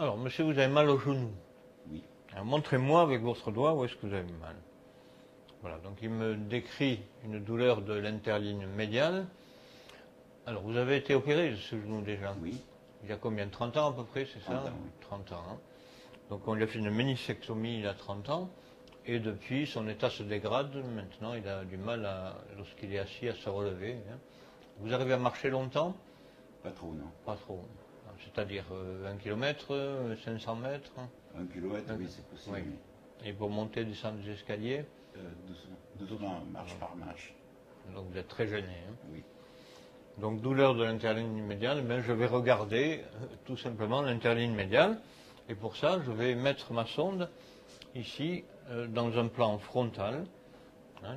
Alors, monsieur, vous avez mal au genou. Oui. Alors, montrez-moi avec votre doigt où est-ce que vous avez mal. Voilà, donc il me décrit une douleur de l'interligne médiale. Alors, vous avez été opéré de ce genou déjà? Oui. Il y a combien? 30 ans à peu près, c'est ça? 30 ans, oui. 30 ans. Hein. Donc, on lui a fait une ménisectomie il y a 30 ans. Et depuis, son état se dégrade. Maintenant, il a du mal, lorsqu'il est assis, à se relever. Hein. Vous arrivez à marcher longtemps? Pas trop, non. Pas trop. C'est-à-dire 1 km, 500 mètres? 1 kilomètre, oui, c'est possible. Oui. Et pour monter et descendre des escaliers? Doucement, marche par marche. Donc vous êtes très gêné. Hein. Oui. Donc douleur de l'interligne médiale, je vais regarder tout simplement l'interligne médiale. Et pour ça, je vais mettre ma sonde ici dans un plan frontal. Hein,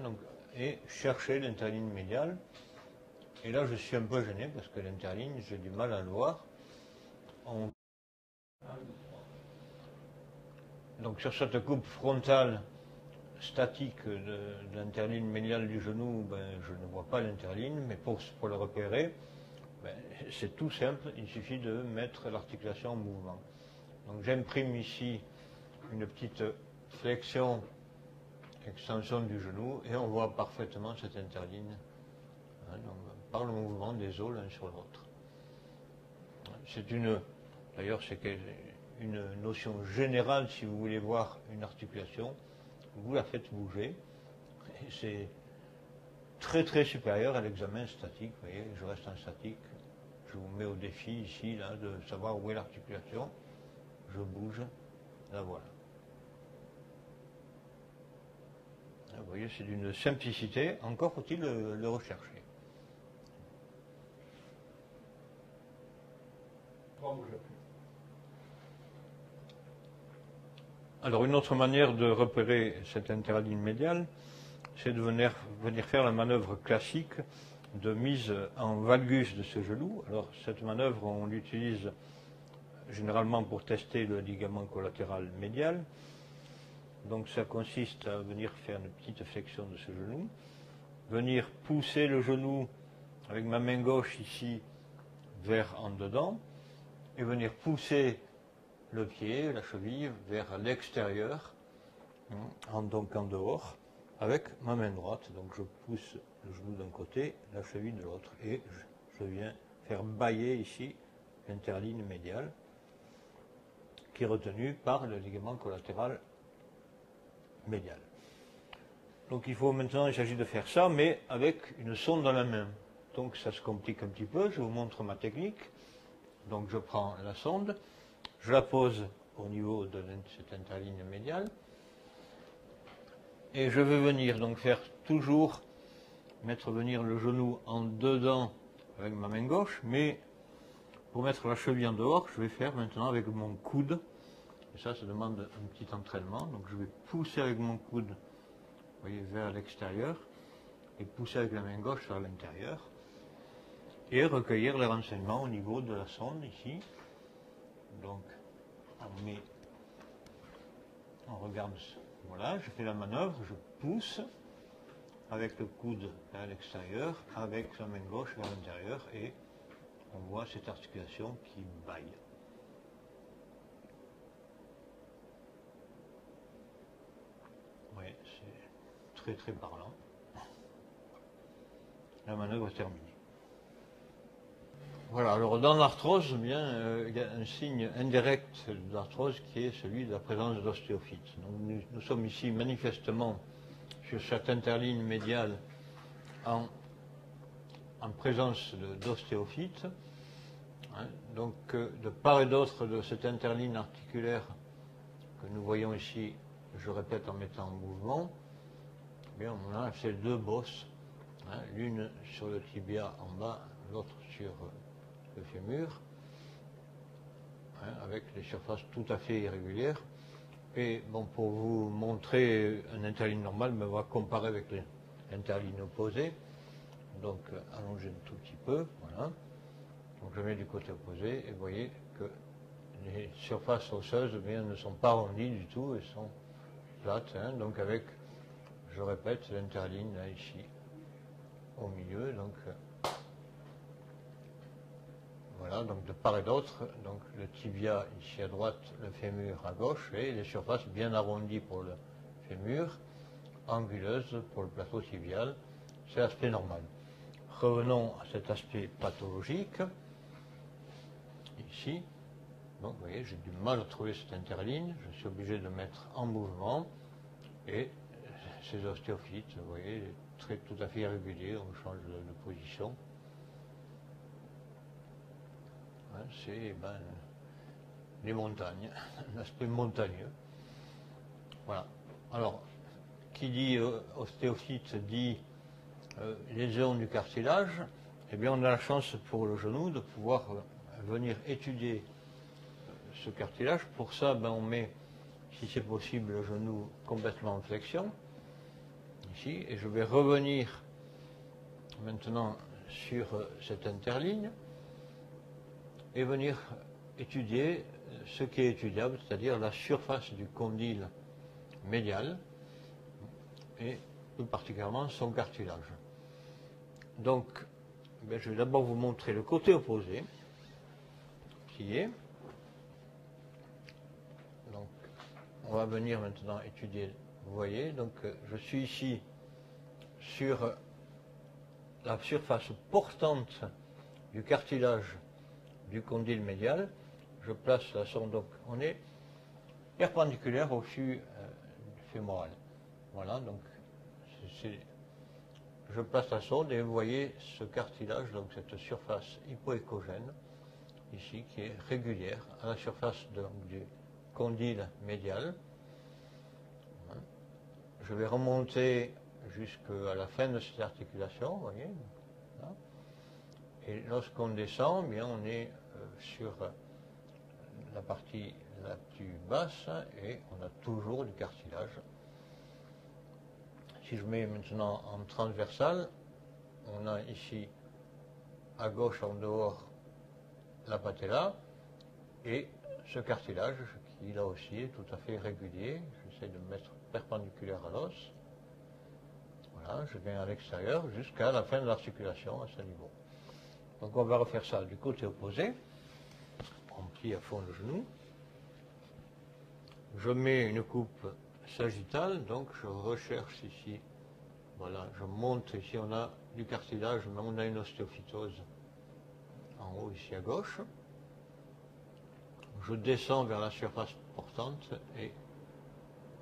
et chercher l'interligne médiale. Et là, je suis un peu gêné parce que l'interligne, j'ai du mal à le voir. Donc sur cette coupe frontale statique de l'interligne médiale du genou, je ne vois pas l'interligne, mais pour le repérer, c'est tout simple, il suffit de mettre l'articulation en mouvement. Donc j'imprime ici une petite flexion, extension du genou, et on voit parfaitement cette interligne hein, par le mouvement des os l'un sur l'autre. D'ailleurs c'est une notion générale, si vous voulez voir une articulation, vous la faites bouger, et c'est très très supérieur à l'examen statique. Vous voyez, je reste en statique, je vous mets au défi ici là, de savoir où est l'articulation, je bouge, la voilà. Vous voyez, c'est d'une simplicité, encore faut-il le rechercher. Alors une autre manière de repérer cette interligne médiale, c'est de venir faire la manœuvre classique de mise en valgus de ce genou. Alors cette manœuvre, on l'utilise généralement pour tester le ligament collatéral médial. Donc ça consiste à venir faire une petite flexion de ce genou, venir pousser le genou avec ma main gauche ici vers en dedans, et venir pousser le pied, la cheville, vers l'extérieur, donc en dehors, avec ma main droite. Donc je pousse le genou d'un côté, la cheville de l'autre, et je viens faire bâiller ici l'interligne médiale, qui est retenue par le ligament collatéral médial. Donc il s'agit de faire ça, mais avec une sonde dans la main. Donc ça se complique un petit peu, je vous montre ma technique. Donc je prends la sonde, je la pose au niveau de cette interligne médiale, et je vais venir donc mettre venir le genou en dedans avec ma main gauche, mais pour mettre la cheville en dehors, je vais faire maintenant avec mon coude, et ça demande un petit entraînement. Donc je vais pousser avec mon coude, vous voyez, vers l'extérieur, et pousser avec la main gauche vers l'intérieur, et recueillir les renseignements au niveau de la sonde ici. Donc on regarde, voilà, je fais la manœuvre, je pousse avec le coude vers l'extérieur, avec la main gauche vers l'intérieur, et on voit cette articulation qui bâille. Oui, c'est très très parlant. La manœuvre est terminée. Voilà, alors dans l'arthrose, il y a un signe indirect de l'arthrose qui est celui de la présence d'ostéophytes. Donc nous sommes ici manifestement sur cette interligne médiale en présence d'ostéophytes. Hein, donc de part et d'autre de cette interligne articulaire que nous voyons ici, je répète en mettant en mouvement, on a ces deux bosses, hein, l'une sur le tibia en bas, l'autre sur le fémur, hein, avec les surfaces tout à fait irrégulières. Et bon, pour vous montrer une interligne normale, on va comparer avec l'interligne opposée. Donc allongez un tout petit peu, voilà. Donc je mets du côté opposé, et vous voyez que les surfaces osseuses ne sont pas arrondies du tout, elles sont plates, hein, donc avec, je répète, l'interligne là ici, au milieu, donc Voilà, donc de part et d'autre, donc le tibia ici à droite, le fémur à gauche, et les surfaces bien arrondies pour le fémur, anguleuses pour le plateau tibial. C'est l'aspect normal. Revenons à cet aspect pathologique. Ici, donc vous voyez, j'ai du mal à trouver cette interligne, je suis obligé de mettre en mouvement, et ces ostéophytes, vous voyez, très tout à fait irréguliers, on change de position. Hein, c'est les montagnes, l'aspect montagneux. Voilà. Alors, qui dit ostéophyte dit lésion du cartilage. Eh bien, on a la chance pour le genou de pouvoir venir étudier ce cartilage. Pour ça, on met, si c'est possible, le genou complètement en flexion, ici, et je vais revenir maintenant sur cette interligne et venir étudier ce qui est étudiable, c'est-à-dire la surface du condyle médial et plus particulièrement son cartilage. Donc, je vais d'abord vous montrer le côté opposé qui est. Donc, on va venir maintenant étudier. Vous voyez, donc je suis ici sur la surface portante du cartilage du condyle médial. Je place la sonde, donc on est perpendiculaire au fût fémoral. Voilà, donc je place la sonde et vous voyez ce cartilage, donc cette surface hypoécogène, ici, qui est régulière à la surface du condyle médial. Je vais remonter jusqu'à la fin de cette articulation, vous voyez. Là. Et lorsqu'on descend, bien, on est sur la partie la plus basse et on a toujours du cartilage. Si je mets maintenant en transversal, on a ici à gauche en dehors la patella et ce cartilage qui là aussi est tout à fait régulier. J'essaie de me mettre perpendiculaire à l'os. Voilà, je viens à l'extérieur jusqu'à la fin de l'articulation à ce niveau. Donc on va refaire ça du côté opposé. On plie à fond le genou. Je mets une coupe sagittale, donc je recherche ici. Voilà, je monte ici, on a du cartilage, mais on a une ostéophytose en haut ici à gauche. Je descends vers la surface portante et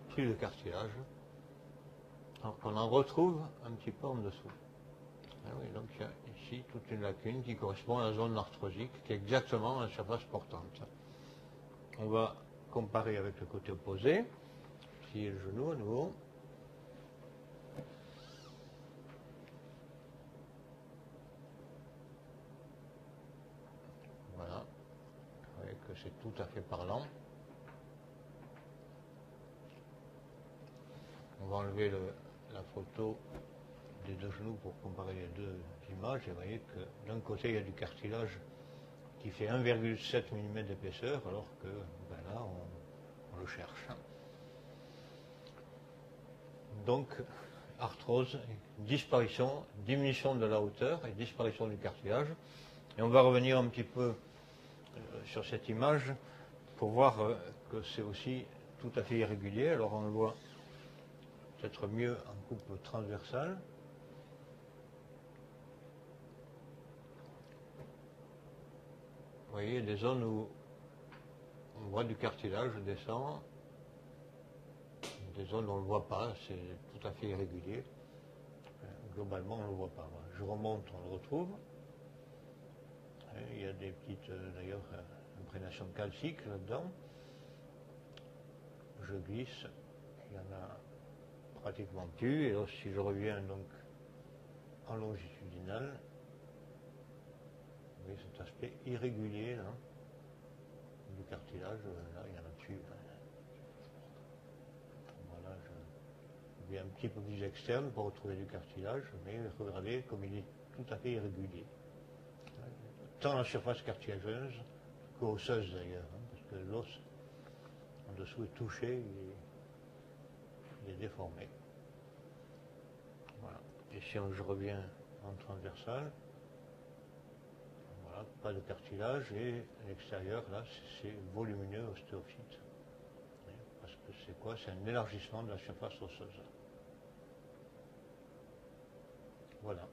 plus de cartilage. Alors qu'on en retrouve un petit peu en dessous. Ah oui, donc il y a ici toute une lacune qui correspond à la zone arthrosique qui est exactement à la surface portante. On va comparer avec le côté opposé. Plier le genou à nouveau. Voilà. Vous voyez que c'est tout à fait parlant. On va enlever la photo des deux genoux pour comparer les deux images. Et vous voyez que d'un côté, il y a du cartilage qui fait 1,7 mm d'épaisseur, alors que là, on le cherche. Donc, arthrose, disparition, diminution de la hauteur et disparition du cartilage. Et on va revenir un petit peu sur cette image pour voir que c'est aussi tout à fait irrégulier. Alors on le voit peut-être mieux en coupe transversale. Vous voyez des zones où on voit du cartilage descend, des zones où on ne le voit pas, c'est tout à fait irrégulier. Globalement, on ne le voit pas. Je remonte, on le retrouve. Et il y a des petites, d'ailleurs, imprégnation calcique là-dedans. Je glisse, il y en a pratiquement plus. Et là, si je reviens donc en longitudinal, vous voyez cet aspect irrégulier là, du cartilage, là il y en a dessus. Voilà, je vais un petit peu plus externe pour retrouver du cartilage, mais regardez comme il est tout à fait irrégulier. Tant la surface cartilageuse qu'osseuse d'ailleurs, parce que l'os en dessous est touché, il est déformé. Voilà. Et si je reviens en transversal, voilà, Voilà, pas de cartilage et l'extérieur, là, c'est volumineux ostéophyte. Parce que c'est quoi? C'est un élargissement de la surface osseuse. Voilà.